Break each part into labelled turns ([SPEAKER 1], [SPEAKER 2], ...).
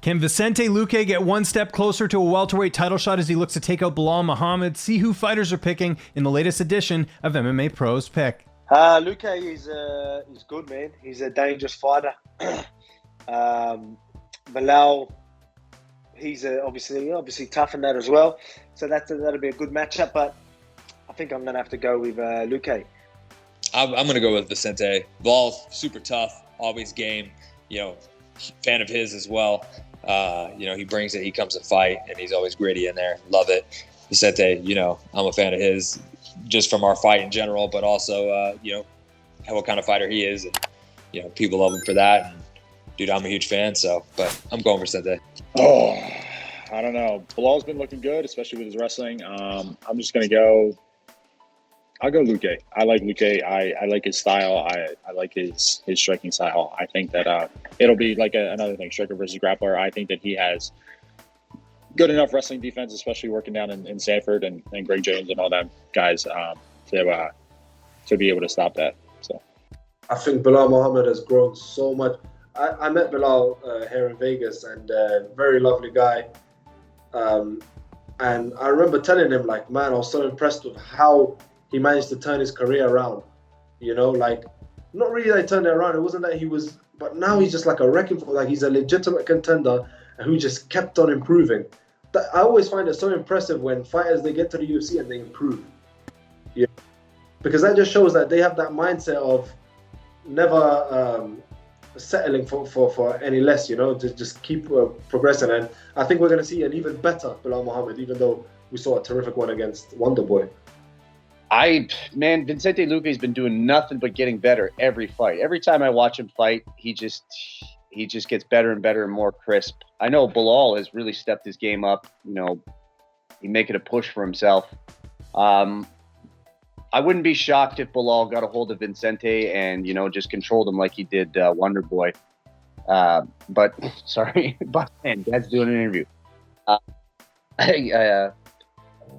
[SPEAKER 1] Can Vicente Luque get one step closer to a welterweight title shot as he looks to take out Belal Muhammad? See who fighters are picking in the latest edition of MMA Pros Pick.
[SPEAKER 2] Luque is good, man. He's a dangerous fighter. Belal, he's obviously tough in that as well. So that'll be a good matchup. But I think I'm gonna have to go with Luque.
[SPEAKER 3] I'm gonna go with Vicente. Belal's super tough, always game. Fan of his as well. He brings it. He comes to fight, and he's always gritty in there. Love it. Vicente, I'm a fan of his, just from our fight in general, but also, what kind of fighter he is, and people love him for that. And, dude, I'm a huge fan. But I'm going Vicente.
[SPEAKER 4] Oh, I don't know. Belal's been looking good, especially with his wrestling. I'm just gonna go. I'll go Luque. I like Luque. I like his style. I like his striking style. I think that it'll be like another thing, striker versus grappler. I think that he has good enough wrestling defense, especially working down in Sanford and Greg Jones and all them guys to be able to stop that. So
[SPEAKER 5] I think Belal Muhammad has grown so much. I met Belal here in Vegas, and very lovely guy. And I remember telling him, like, man, I was so impressed with how he managed to turn his career around, not really that he turned it around. It wasn't that he was, but now he's just like a wrecking ball. Like, he's a legitimate contender who just kept on improving. I always find it so impressive when fighters, they get to the UFC and they improve. Yeah. Because that just shows that they have that mindset of never settling for any less, to just keep progressing. And I think we're going to see an even better Belal Muhammad, even though we saw a terrific one against Wonderboy.
[SPEAKER 6] Vicente Luque's been doing nothing but getting better every fight. Every time I watch him fight, he just gets better and better and more crisp. I know Belal has really stepped his game up. He's making a push for himself. I wouldn't be shocked if Belal got a hold of Vicente and just controlled him like he did Wonderboy. But sorry, man, Dad's doing an interview.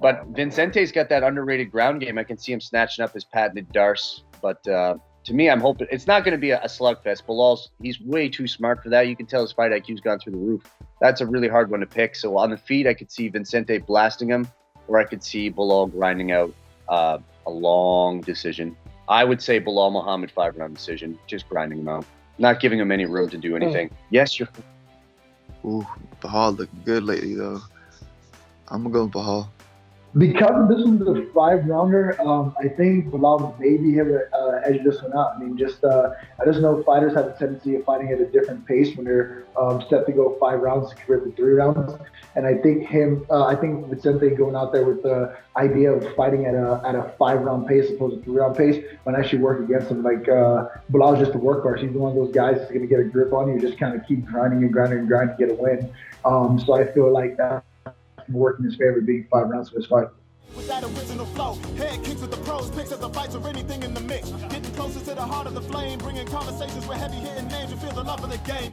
[SPEAKER 6] But Vincente's got that underrated ground game. I can see him snatching up his patented Darce. But to me, I'm hoping it's not going to be a slugfest. He's way too smart for that. You can tell his fight IQ's gone through the roof. That's a really hard one to pick. So on the feet, I could see Vicente blasting him, or I could see Belal grinding out a long decision. I would say Belal Muhammad 5-round decision, just grinding him out, not giving him any room to do anything. Yes, you're.
[SPEAKER 7] Ooh, Bahal looking good lately though. I'm gonna go with Bahal.
[SPEAKER 8] Because this was a 5-rounder, I think Belal maybe have edged this one out. I mean, I just know fighters have a tendency of fighting at a different pace when they're set to go 5 rounds compared to 3 rounds. And I think Vicente going out there with the idea of fighting at a 5-round pace opposed to 3-round pace might actually work against him. Like Belal's just a workhorse. He's one of those guys that's going to get a grip on you, just kind of keep grinding to get a win. So I feel like that work in his favor, being 5 rounds for his fight.
[SPEAKER 9] With that original flow, head kicks with the pros, picks of the fights or anything in the mix. Getting closer to the heart of the flame, bringing conversations with heavy hitting names, you feel the love of the game.